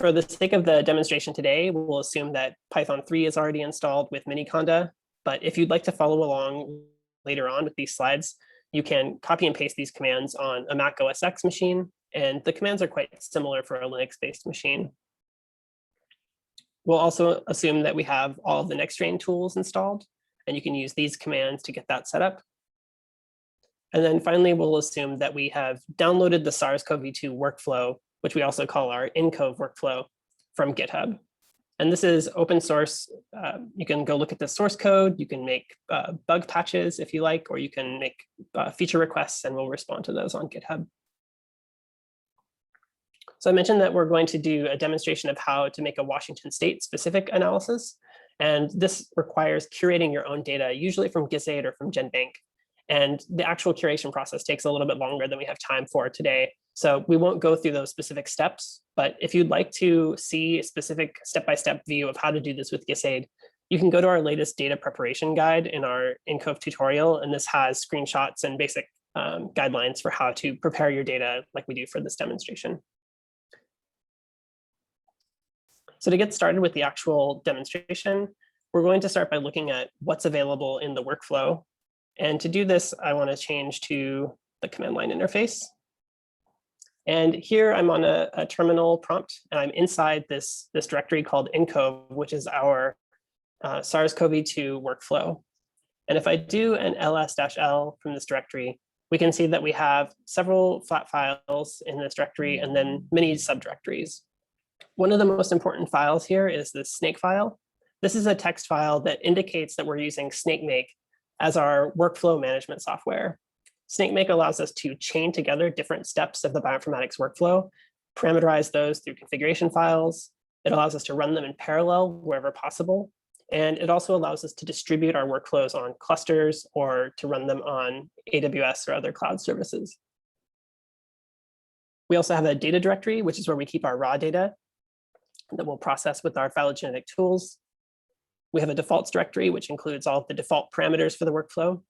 For the sake of the demonstration today, we'll assume that Python 3 is already installed with Miniconda, but if you'd like to follow along later on with these slides, you can copy and paste these commands on a Mac OS X machine, and the commands are quite similar for a Linux-based machine. We'll also assume that we have all of the Nextstrain tools installed, and you can use these commands to get that set up. And then finally, we'll assume that we have downloaded the SARS-CoV-2 workflow, which we also call our INCOV workflow, from GitHub. And this is open source. You can go look at the source code. You can make bug patches if you like, or you can make feature requests, and we'll respond to those on GitHub. So I mentioned that we're going to do a demonstration of how to make a Washington state specific analysis. And this requires curating your own data, usually from GISAID or from GenBank. And the actual curation process takes a little bit longer than we have time for today. So we won't go through those specific steps, but if you'd like to see a specific step-by-step view of how to do this with GISAID, you can go to our latest data preparation guide in our INCOV tutorial, and this has screenshots and basic guidelines for how to prepare your data like we do for this demonstration. So to get started with the actual demonstration, we're going to start by looking at what's available in the workflow. And to do this, I want to change to the command line interface. And here I'm on a terminal prompt, and I'm inside this directory called INCOV, which is our SARS-CoV-2 workflow. And if I do an ls-l from this directory, we can see that we have several flat files in this directory and then many subdirectories. One of the most important files here is the snake file. This is a text file that indicates that we're using SnakeMake as our workflow management software. SnakeMake allows us to chain together different steps of the bioinformatics workflow, parameterize those through configuration files. It allows us to run them in parallel wherever possible. And it also allows us to distribute our workflows on clusters or to run them on AWS or other cloud services. We also have a data directory, which is where we keep our raw data that we'll process with our phylogenetic tools. We have a defaults directory, which includes all of the default parameters for the workflow.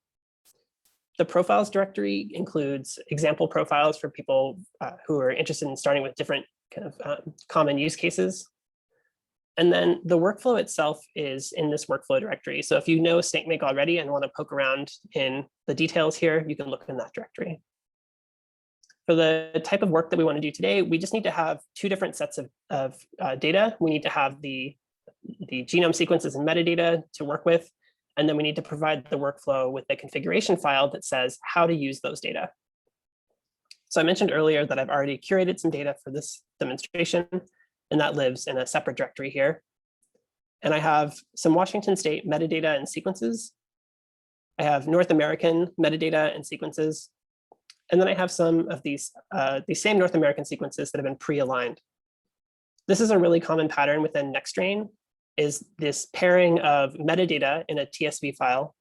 The profiles directory includes example profiles for people who are interested in starting with different kind of common use cases. And then the workflow itself is in this workflow directory. So if you know SnakeMake already and want to poke around in the details here, you can look in that directory. For the type of work that we want to do today, we just need to have two different sets of data. We need to have the genome sequences and metadata to work with, and then we need to provide the workflow with a configuration file that says how to use those data. So I mentioned earlier that I've already curated some data for this demonstration, and that lives in a separate directory here. And I have some Washington state metadata and sequences. I have North American metadata and sequences. And then I have some of these same North American sequences that have been pre-aligned. This is a really common pattern within Nextstrain, is this pairing of metadata in a TSV file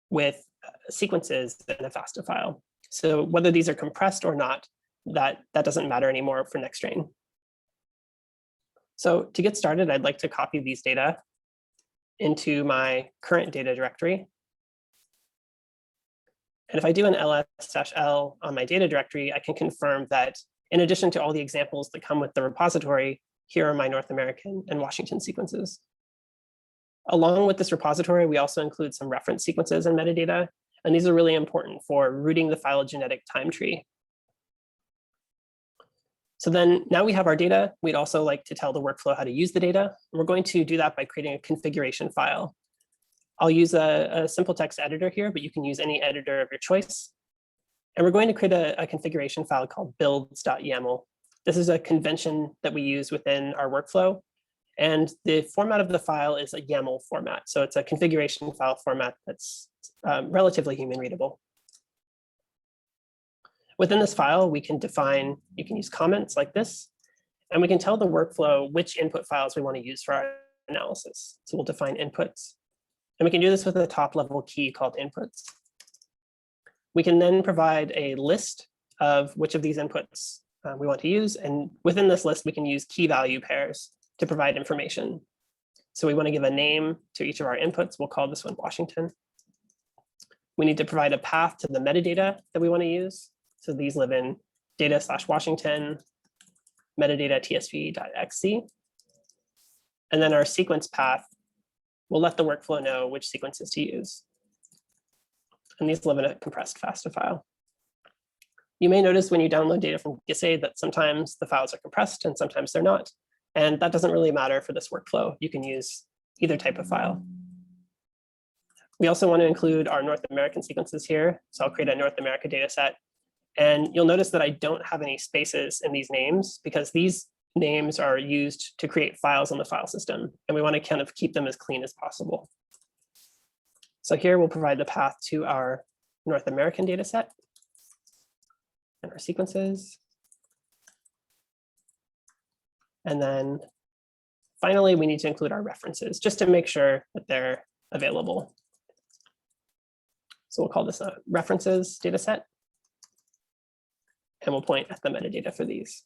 with sequences in a FASTA file. So whether these are compressed or not, that doesn't matter anymore for Nextstrain. So to get started, I'd like to copy these data into my current data directory. And if I do an ls-l on my data directory, I can confirm that in addition to all the examples that come with the repository, here are my North American and Washington sequences. Along with this repository, we also include some reference sequences and metadata, and these are really important for rooting the phylogenetic time tree. So then now we have our data, we'd also like to tell the workflow how to use the data. And we're going to do that by creating a configuration file. I'll use a simple text editor here, but you can use any editor of your choice. And we're going to create a configuration file called builds.yaml. This is a convention that we use within our workflow. And the format of the file is a YAML format. So it's a configuration file format that's relatively human readable. Within this file, we can define, you can use comments like this, and we can tell the workflow which input files we want to use for our analysis. So we'll define inputs. And we can do this with a top level key called inputs. We can then provide a list of which of these inputs we want to use. And within this list, we can use key value pairs to provide information. So we want to give a name to each of our inputs. We'll call this one Washington. We need to provide a path to the metadata that we want to use. So these live in data/Washington metadata tsv.xc. And then our sequence path will let the workflow know which sequences to use. And these live in a compressed FASTA file. You may notice when you download data from GISAID that sometimes the files are compressed and sometimes they're not. And that doesn't really matter for this workflow. You can use either type of file. We also want to include our North American sequences here. So I'll create a North America data set. And you'll notice that I don't have any spaces in these names because these names are used to create files on the file system. And we want to kind of keep them as clean as possible. So here we'll provide the path to our North American data set and our sequences. And then finally, we need to include our references just to make sure that they're available. So we'll call this a references data set. And we'll point at the metadata for these.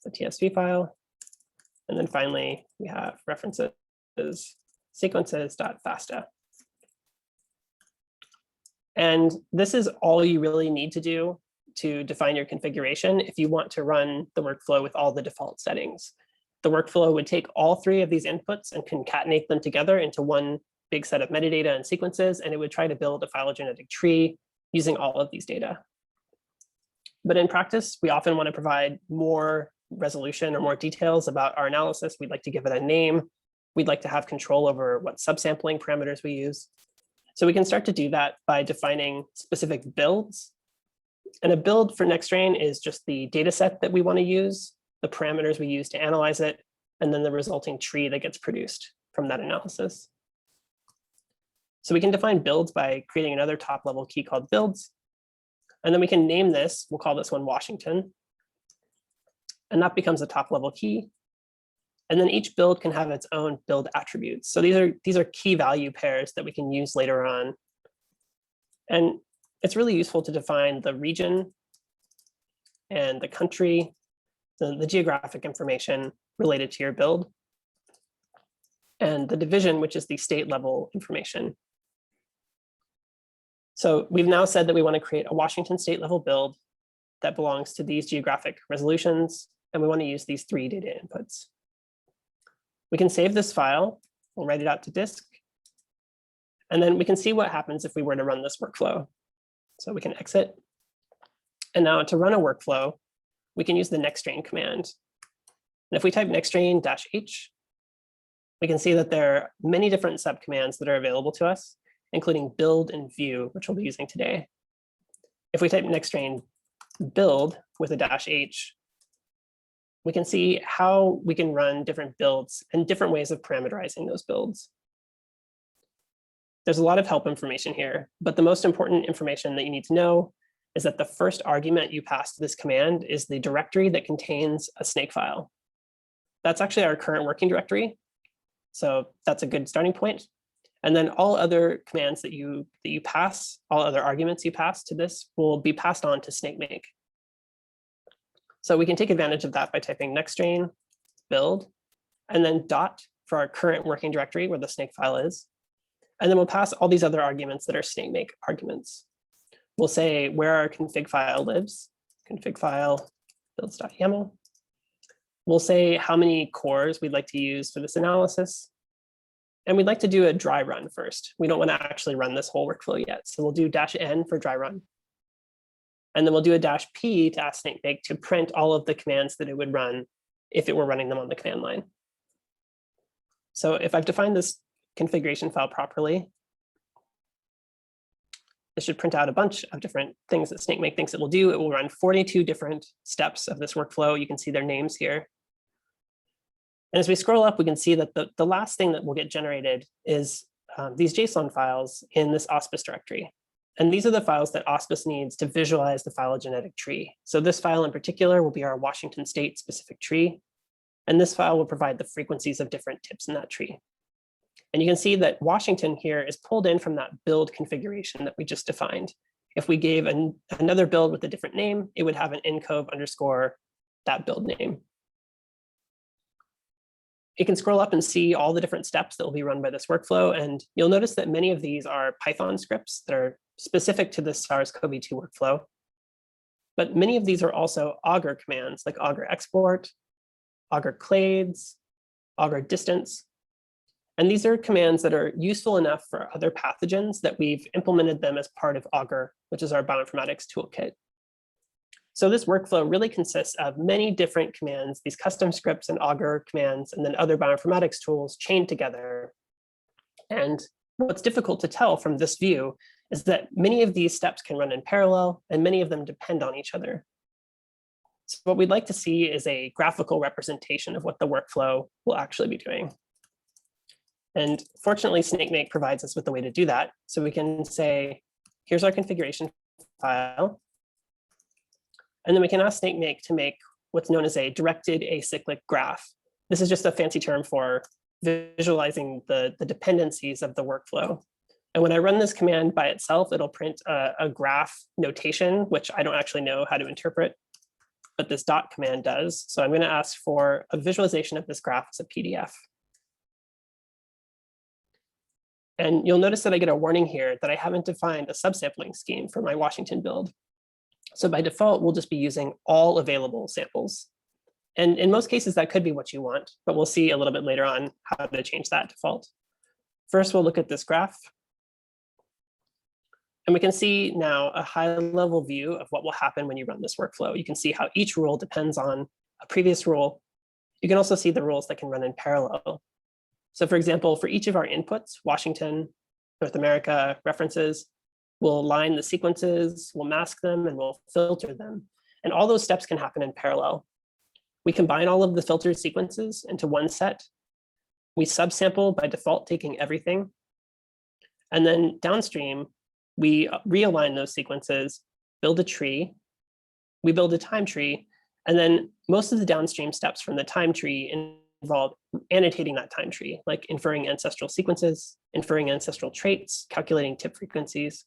The TSV file. And then finally, we have references sequences.fasta. And this is all you really need to do to define your configuration if you want to run the workflow with all the default settings. The workflow would take all three of these inputs and concatenate them together into one big set of metadata and sequences, and it would try to build a phylogenetic tree using all of these data. But in practice, we often want to provide more resolution or more details about our analysis. We'd like to give it a name. We'd like to have control over what subsampling parameters we use. So we can start to do that by defining specific builds. And a build for Nextstrain is just the data set that we want to use, the parameters we use to analyze it, and then the resulting tree that gets produced from that analysis. So we can define builds by creating another top level key called builds. And then we can name this, we'll call this one Washington. And that becomes a top level key. And then each build can have its own build attributes. So these are key value pairs that we can use later on. And it's really useful to define the region and the country, the geographic information related to your build, and the division, which is the state level information. So we've now said that we want to create a Washington state level build that belongs to these geographic resolutions, and we want to use these three data inputs. We can save this file, we'll write it out to disk, and then we can see what happens if we were to run this workflow. So we can exit. And now to run a workflow, we can use the Nextstrain command. And if we type Nextstrain-H, we can see that there are many different subcommands that are available to us, including build and view, which we'll be using today. If we type Nextstrain build with a -H, we can see how we can run different builds and different ways of parameterizing those builds. There's a lot of help information here, but the most important information that you need to know is that the first argument you pass to this command is the directory that contains a snake file. That's actually our current working directory. So that's a good starting point. And then all other commands that you pass, all other arguments you pass to this will be passed on to snakemake. So we can take advantage of that by typing Nextstrain build, and then dot for our current working directory where the snake file is. And then we'll pass all these other arguments that are snakemake arguments. We'll say where our config file lives, config file builds.yaml. We'll say how many cores we'd like to use for this analysis. And we'd like to do a dry run first. We don't want to actually run this whole workflow yet. So we'll do -n for dry run. And then we'll do a -p to ask snakemake to print all of the commands that it would run if it were running them on the command line. So if I've defined this configuration file properly, this should print out a bunch of different things that snakemake thinks it will do. It will run 42 different steps of this workflow. You can see their names here. And as we scroll up, we can see that the last thing that will get generated is these JSON files in this auspice directory. And these are the files that auspice needs to visualize the phylogenetic tree. So this file in particular will be our Washington state specific tree. And this file will provide the frequencies of different tips in that tree. And you can see that Washington here is pulled in from that build configuration that we just defined. If we gave another build with a different name, it would have an ncov underscore that build name. You can scroll up and see all the different steps that will be run by this workflow. And you'll notice that many of these are Python scripts that are specific to this SARS-CoV-2 workflow. But many of these are also augur commands like augur export, augur clades, augur distance. And these are commands that are useful enough for other pathogens that we've implemented them as part of Augur, which is our bioinformatics toolkit. So this workflow really consists of many different commands, these custom scripts and Augur commands, and then other bioinformatics tools chained together. And what's difficult to tell from this view is that many of these steps can run in parallel and many of them depend on each other. So what we'd like to see is a graphical representation of what the workflow will actually be doing. And fortunately, SnakeMake provides us with a way to do that. So we can say, here's our configuration file. And then we can ask SnakeMake to make what's known as a directed acyclic graph. This is just a fancy term for visualizing the dependencies of the workflow. And when I run this command by itself, it'll print a graph notation, which I don't actually know how to interpret, but this dot command does. So I'm going to ask for a visualization of this graph as a PDF. And you'll notice that I get a warning here that I haven't defined a subsampling scheme for my Washington build. So by default, we'll just be using all available samples. And in most cases, that could be what you want, but we'll see a little bit later on how to change that default. First, we'll look at this graph. And we can see now a high-level view of what will happen when you run this workflow. You can see how each rule depends on a previous rule. You can also see the rules that can run in parallel. So for example, for each of our inputs, Washington, North America, references, we'll line the sequences, we'll mask them, and we'll filter them. And all those steps can happen in parallel. We combine all of the filtered sequences into one set. We subsample by default, taking everything. And then downstream, we realign those sequences, build a tree, we build a time tree, and then most of the downstream steps from the time tree involve annotating that time tree, like inferring ancestral sequences, inferring ancestral traits, calculating tip frequencies.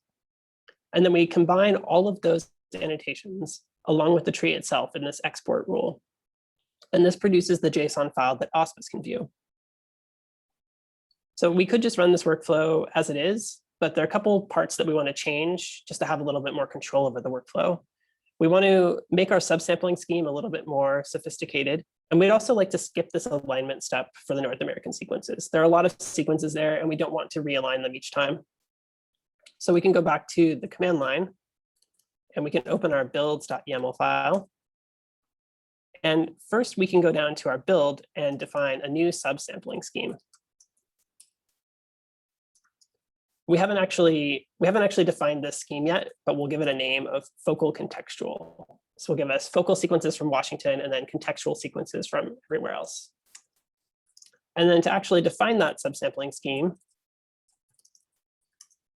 And then we combine all of those annotations along with the tree itself in this export rule. And this produces the JSON file that Auspice can view. So we could just run this workflow as it is, but there are a couple parts that we want to change just to have a little bit more control over the workflow. We want to make our subsampling scheme a little bit more sophisticated. And we'd also like to skip this alignment step for the North American sequences. There are a lot of sequences there, and we don't want to realign them each time. So we can go back to the command line, and we can open our builds.yaml file. And first, we can go down to our build and define a new subsampling scheme. We haven't actually defined this scheme yet, but we'll give it a name of focal contextual. So we'll give us focal sequences from Washington and then contextual sequences from everywhere else. And then to actually define that subsampling scheme,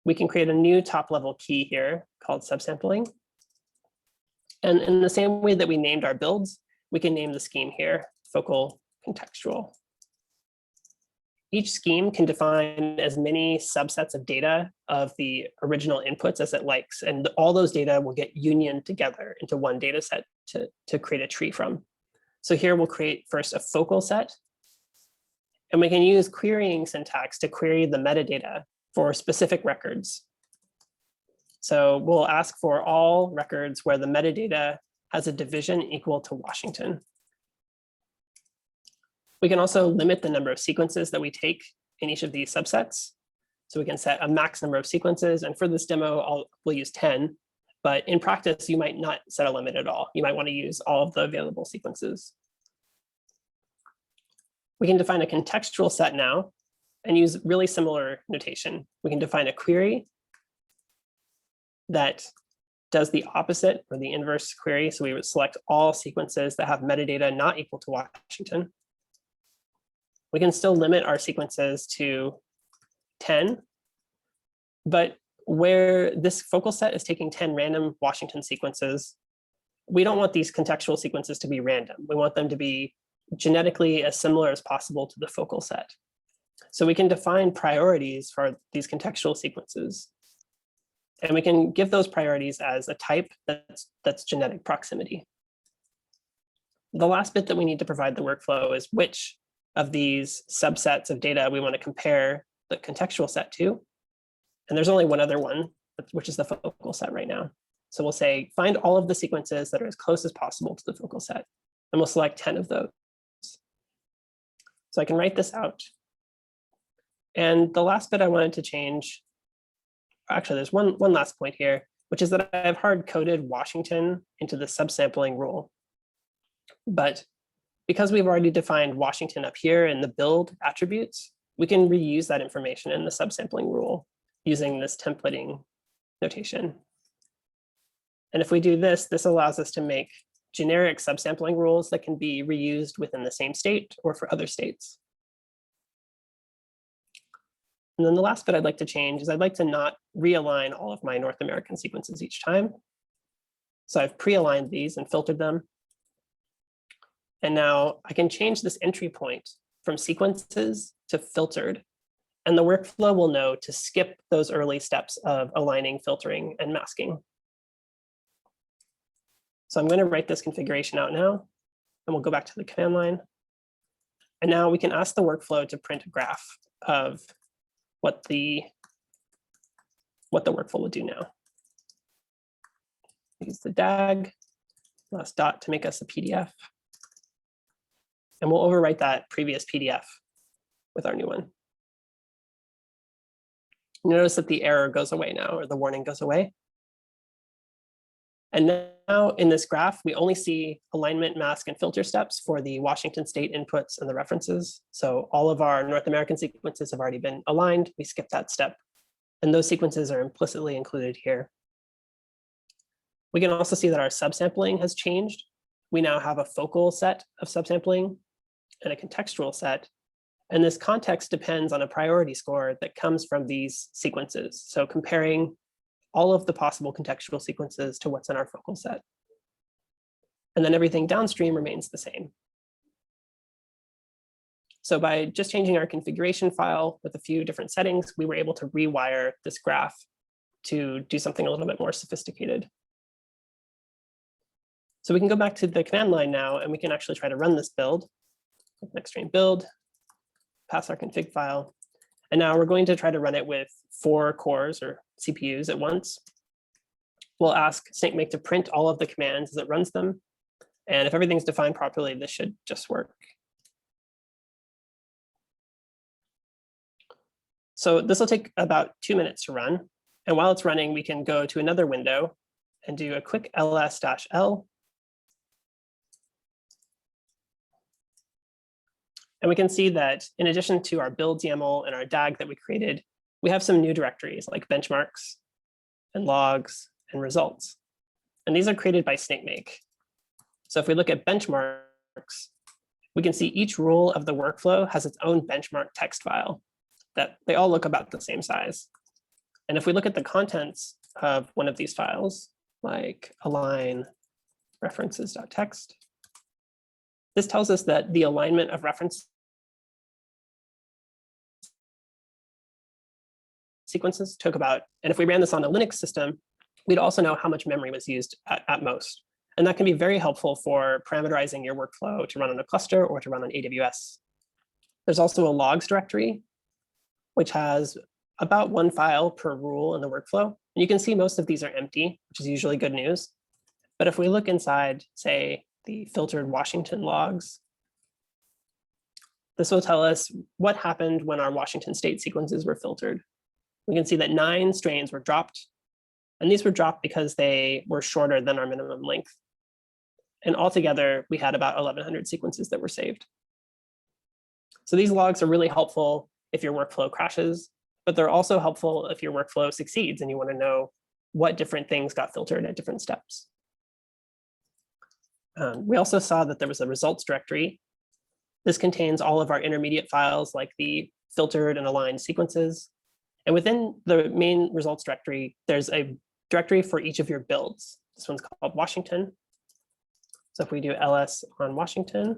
we can create a new top-level key here called subsampling. And in the same way that we named our builds, we can name the scheme here, focal contextual. Each scheme can define as many subsets of data of the original inputs as it likes, and all those data will get unioned together into one data set to create a tree from. So here we'll create first a focal set, and we can use querying syntax to query the metadata for specific records. So we'll ask for all records where the metadata has a division equal to Washington. We can also limit the number of sequences that we take in each of these subsets. So we can set a max number of sequences. And for this demo, we'll use 10. But in practice, you might not set a limit at all. You might want to use all of the available sequences. We can define a contextual set now and use really similar notation. We can define a query that does the opposite or the inverse query. So we would select all sequences that have metadata not equal to Washington. We can still limit our sequences to 10, but where this focal set is taking 10 random Washington sequences, we don't want these contextual sequences to be random. We want them to be genetically as similar as possible to the focal set. So we can define priorities for these contextual sequences. And we can give those priorities as a type that's genetic proximity. The last bit that we need to provide the workflow is which of these subsets of data we want to compare the contextual set to. And there's only one other one, which is the focal set right now. So we'll say, find all of the sequences that are as close as possible to the focal set. And we'll select 10 of those. So I can write this out. And the last bit I wanted to change, actually, there's one last point here, which is that I've hard coded Washington into the subsampling rule. But because we've already defined Washington up here in the build attributes, we can reuse that information in the subsampling rule using this templating notation. And if we do this, this allows us to make generic subsampling rules that can be reused within the same state or for other states. And then the last bit I'd like to change is I'd like to not realign all of my North American sequences each time. So I've pre-aligned these and filtered them. And now I can change this entry point from sequences to filtered. And the workflow will know to skip those early steps of aligning, filtering, and masking. So I'm going to write this configuration out now, and we'll go back to the command line. And now we can ask the workflow to print a graph of what the workflow will do now. Use the DAG last dot to make us a PDF. And we'll overwrite that previous PDF with our new one. Notice that the error goes away now, or the warning goes away. And now in this graph, we only see alignment, mask, and filter steps for the Washington state inputs and the references. So all of our North American sequences have already been aligned. We skip that step. And those sequences are implicitly included here. We can also see that our subsampling has changed. We now have a focal set of subsampling and a contextual set. And this context depends on a priority score that comes from these sequences. So comparing all of the possible contextual sequences to what's in our focal set. And then everything downstream remains the same. So by just changing our configuration file with a few different settings, we were able to rewire this graph to do something a little bit more sophisticated. So we can go back to the command line now, and we can actually try to run this build. Nextstrain build, pass our config file. And now we're going to try to run it with 4 cores or CPUs at once. We'll ask SnakeMake to print all of the commands as it runs them. And if everything's defined properly, this should just work. So this will take about 2 minutes to run. And while it's running, we can go to another window and do a quick ls-l. And we can see that in addition to our builds YAML and our DAG that we created, we have some new directories like benchmarks and logs and results. And these are created by SnakeMake. So if we look at benchmarks, we can see each rule of the workflow has its own benchmark text file that they all look about the same size. And if we look at the contents of one of these files, like align references.txt, this tells us that the alignment of reference sequences took about, and if we ran this on a Linux system, we'd also know how much memory was used at most. And that can be very helpful for parameterizing your workflow to run on a cluster or to run on AWS. There's also a logs directory, which has about 1 file per rule in the workflow. And you can see most of these are empty, which is usually good news. But if we look inside, say, the filtered Washington logs, this will tell us what happened when our Washington state sequences were filtered. We can see that 9 strains were dropped, and these were dropped because they were shorter than our minimum length. And altogether, we had about 1,100 sequences that were saved. So these logs are really helpful if your workflow crashes, but they're also helpful if your workflow succeeds and you want to know what different things got filtered at different steps. We also saw that there was a results directory. This contains all of our intermediate files like the filtered and aligned sequences. And within the main results directory, there's a directory for each of your builds. This one's called Washington. So if we do ls on Washington,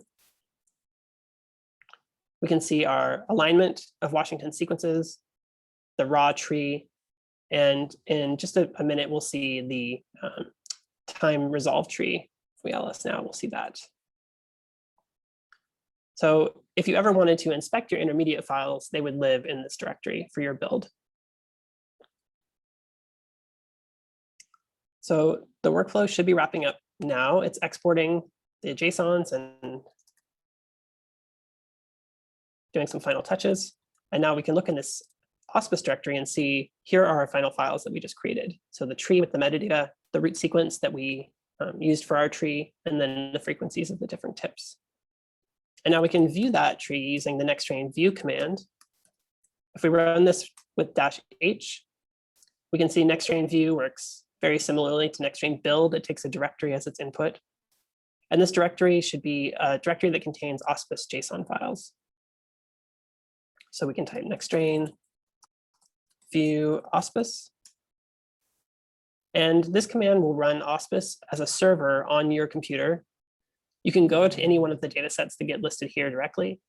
we can see our alignment of Washington sequences, the raw tree, and in just a minute, we'll see the time resolve tree. If we ls now, we'll see that. So if you ever wanted to inspect your intermediate files, they would live in this directory for your build. So the workflow should be wrapping up now. It's exporting the JSONs and doing some final touches. And now we can look in this auspice directory and see, here are our final files that we just created. So the tree with the metadata, the root sequence that we used for our tree, and then the frequencies of the different tips. And now we can view that tree using the Nextstrain view command. If we run this with -h, we can see Nextstrain view works very similarly to Nextstrain build. It takes a directory as its input. And this directory should be a directory that contains auspice JSON files. So we can type Nextstrain view auspice. And this command will run auspice as a server on your computer. You can go to any one of the data sets that get listed here directly,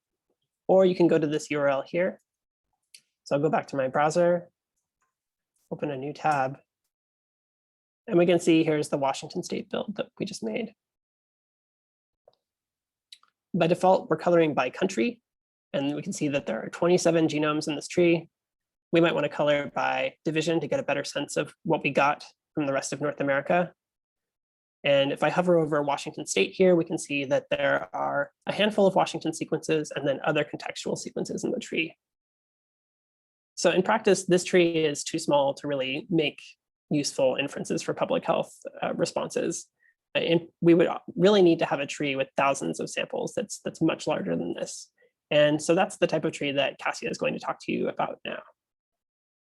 or you can go to this URL here. So I'll go back to my browser, open a new tab, and we can see here's the Washington State build that we just made. By default, we're coloring by country, and we can see that there are 27 genomes in this tree. We might want to color by division to get a better sense of what we got from the rest of North America. And if I hover over Washington State here, we can see that there are a handful of Washington sequences and then other contextual sequences in the tree. So in practice, this tree is too small to really make useful inferences for public health responses. And we would really need to have a tree with thousands of samples that's much larger than this. And so that's the type of tree that Cassia is going to talk to you about now.